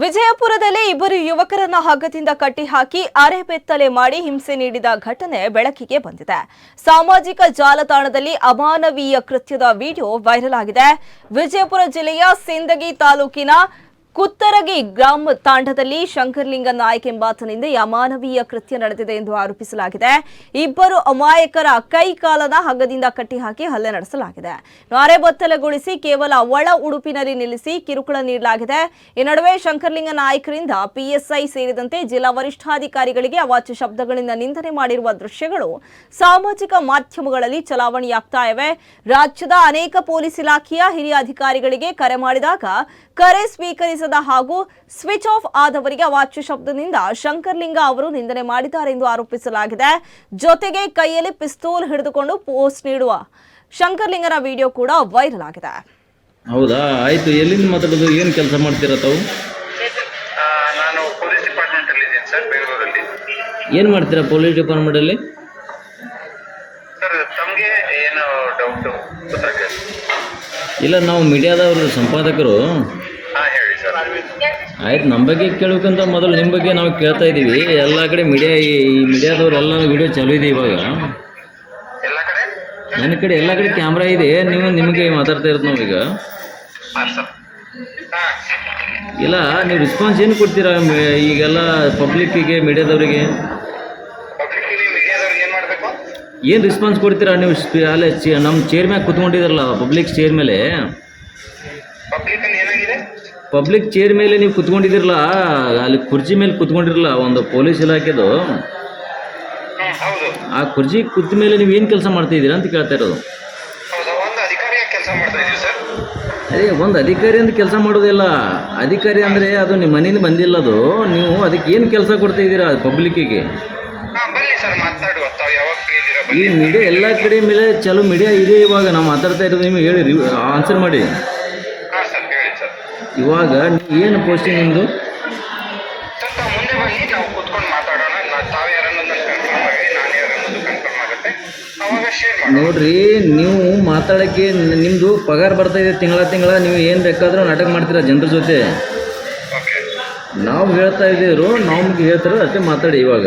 ವಿಜಯಪುರದಲ್ಲಿ ಇಬ್ಬರು ಯುವಕರನ್ನ ಹಗ್ಗದಿಂದ ಕಟ್ಟಿಹಾಕಿ ಅರೆಬೆತ್ತಲೆ ಮಾಡಿ ಹಿಂಸೆ ನೀಡಿದ ಘಟನೆ ಬೆಳಕಿಗೆ ಬಂದಿದೆ. ಸಾಮಾಜಿಕ ಜಾಲತಾಣದಲ್ಲಿ ಅಮಾನವೀಯ ಕೃತ್ಯದ ವಿಡಿಯೋ ವೈರಲ್ ಆಗಿದೆ. ವಿಜಯಪುರ ಜಿಲ್ಲೆಯ ಸಿಂದಗಿ ತಾಲೂಕಿನ ಕುತ್ತರಗಿ ಗ್ರಾಮ ತಾಂಡದಲ್ಲಿ ಶಂಕರಲಿಂಗ ನಾಯ್ಕ ಎಂಬಾತನಿಂದ ಅಮಾನವೀಯ ಕೃತ್ಯ ನಡೆದಿದೆ ಎಂದು ಆರೋಪಿಸಲಾಗಿದೆ. ಇಬ್ಬರು ಅಮಾಯಕರ ಕೈ ಕಾಲನ ಹಗ್ಗದಿಂದ ಕಟ್ಟಿಹಾಕಿ ಹಲ್ಲೆ ನಡೆಸಲಾಗಿದೆ. ಅರೆಬೆತ್ತಲೆಗೊಳಿಸಿ ಕೇವಲ ಒಳ ಉಡುಪಿನಲ್ಲಿ ನಿಲ್ಲಿಸಿ ಕಿರುಕುಳ ನೀಡಲಾಗಿದೆ. ಈ ನಡುವೆ ಶಂಕರಲಿಂಗ ನಾಯ್ಕರಿಂದ ಪಿಎಸ್ಐ ಸೇರಿದಂತೆ ಜಿಲ್ಲಾ ವರಿಷ್ಠಾಧಿಕಾರಿಗಳಿಗೆ ಅವಾಚ್ಯ ಶಬ್ದಗಳಿಂದ ನಿಂದನೆ ಮಾಡಿರುವ ದೃಶ್ಯಗಳು ಸಾಮಾಜಿಕ ಮಾಧ್ಯಮಗಳಲ್ಲಿ ಚಲಾವಣೆಯಾಗ್ತಾ ಇವೆ. ರಾಜ್ಯದ ಅನೇಕ ಪೊಲೀಸ್ ಇಲಾಖೆಯ ಹಿರಿಯ ಅಧಿಕಾರಿಗಳಿಗೆ ಕರೆ ಮಾಡಿದಾಗ ಕರೆ ಸ್ವೀಕರಿಸದ ಹಾಗೂ ಸ್ವಿಚ್ ಆಫ್ ಆದವರಿಗೆ ಅವಾಚ್ಯ ಶಬ್ದದಿಂದ ಶಂಕರಲಿಂಗ ಅವರು ನಿಂದನೆ ಮಾಡಿದ್ದಾರೆ ಎಂದು ಆರೋಪಿಸಲಾಗಿದೆ. ಜೊತೆಗೆ ಕೈಯಲ್ಲಿ ಪಿಸ್ತೂಲ್ ಹಿಡಿದುಕೊಂಡು ಪೋಸ್ಟ್ ನೀಡುವ ಶಂಕರಲಿಂಗನ ವಿಡಿಯೋ ಕೂಡ ವೈರಲ್ ಆಗಿದೆ. ಹೌದಾ, ಆಯ್ತು. ಎಲ್ಲಿಂದ ಮಾತಾಡೋದು? ಏನು ಕೆಲಸ ಮಾಡ್ತೀರಾ ತಾವು? ನಾನು ಪೊಲೀಸ್ ಡಿಪಾರ್ಟ್ಮೆಂಟ್ ಅಲ್ಲಿ ಇದ್ದೀನಿ ಸರ್, ಬೆಂಗಳೂರಲ್ಲಿ. ಏನು ಮಾಡ್ತೀರಾ ಪೊಲೀಸ್ ಡಿಪಾರ್ಟ್ಮೆಂಟ್ ಅಲ್ಲಿ? ಸರ್, ತಮಗೆ ಏನು ಡೌಟ್ ಗೊತ್ತಾಗ? ಇಲ್ಲ, ನಾವು ಮೀಡಿಯಾದವರು ಸಂಪಾದಕರು. ಹೇಳಿ ಸರ್. ಆಯ್ತು, ನಮ್ಮ ಬಗ್ಗೆ ಕೇಳಬೇಕಂತ ಮೊದಲು ನಿಮ್ಮ ಬಗ್ಗೆ ನಾವು ಕೇಳ್ತಾ ಇದ್ದೀವಿ. ಎಲ್ಲ ಕಡೆ ಮೀಡಿಯಾ, ಈ ಮೀಡಿಯಾದವ್ರು ಎಲ್ಲ ವಿಡಿಯೋ ಚಾಲೂ ಇದೆ ಇವಾಗ. ಎಲ್ಲ ಕಡೆ ನನ್ನ ಕಡೆ ಎಲ್ಲ ಕಡೆ ಕ್ಯಾಮ್ರಾ ಇದೆ. ನಿಮಗೆ ಮಾತಾಡ್ತಾ ಇರೋದು ನಾವೀಗ. ಇಲ್ಲ, ನೀವು ರೆಸ್ಪಾನ್ಸ್ ಏನು ಕೊಡ್ತೀರಾ ಈಗೆಲ್ಲ ಪಬ್ಲಿಕ್ಕಿಗೆ, ಮೀಡಿಯಾದವರಿಗೆ? ಮೀಡಿಯಾದವ್ರಿಗೆ ಏನು ಮಾಡಬೇಕು? ಏನು ರೆಸ್ಪಾನ್ಸ್ ಕೊಡ್ತೀರಾ ನೀವು? ಅಲ್ಲೇ ನಮ್ಮ ಚೇರ್ ಮ್ಯಾಗ ಕುತ್ಕೊಂಡಿದ್ರಲ್ಲ, ಪಬ್ಲಿಕ್ ಚೇರ್ ಮೇಲೆ. ಪಬ್ಲಿಕ್ ಚೇರ್ ಮೇಲೆ ನೀವು ಕುತ್ಕೊಂಡಿದ್ರಲ್ಲ, ಅಲ್ಲಿ ಕುರ್ಚಿ ಮೇಲೆ ಕುತ್ಕೊಂಡಿರಲ್ಲ ಒಂದು ಪೊಲೀಸ್ ಇಲಾಖೆದು. ಆ ಕುರ್ಚಿ ಕೂತ ಮೇಲೆ ನೀವು ಏನು ಕೆಲಸ ಮಾಡ್ತಾ ಇದ್ದೀರಾ ಅಂತ ಕೇಳ್ತಾ ಇರೋದು. ಅದೇ, ಒಂದು ಅಧಿಕಾರಿ ಅಂತ ಕೆಲಸ ಮಾಡೋದಿಲ್ಲ. ಅಧಿಕಾರಿ ಅಂದರೆ ಅದು ನಿಮ್ಮ ಮನೆಯಿಂದ ಬಂದಿಲ್ಲ. ಅದು ನೀವು ಅದಕ್ಕೆ ಏನು ಕೆಲಸ ಕೊಡ್ತಾ ಇದ್ದೀರಾ ಪಬ್ಲಿಕ್ಕಿಗೆ? ಈ ಮೀಡಿಯಾ ಎಲ್ಲ ಕಡೆ ಮೇಲೆ ಚಲೋ ಮೀಡಿಯಾ ಇದೆ. ಇವಾಗ ನಾವು ಮಾತಾಡ್ತಾ ಇರೋದು, ನಿಮಗೆ ಹೇಳಿ ಆನ್ಸರ್ ಮಾಡಿ. ಇವಾಗ ಏನು ಪೋಸ್ಟಿಂಗ್ ನಿಮ್ಮದು? ನೋಡ್ರಿ, ನೀವು ಮಾತಾಡೋಕ್ಕೆ ನಿಮ್ಮದು ಪಗಾರ ಬರ್ತಾ ಇದೆ ತಿಂಗಳ. ನೀವು ಏನು ಬೇಕಾದರೂ ನಾಟಕ ಮಾಡ್ತೀರಾ ಜನರ ಜೊತೆ. ನಾವು ಹೇಳ್ತಾ ಇದ್ದೀರು, ನಮ್ಗೆ ಹೇಳ್ತಾರೆ ಅಷ್ಟೇ ಮಾತಾಡಿ ಇವಾಗ.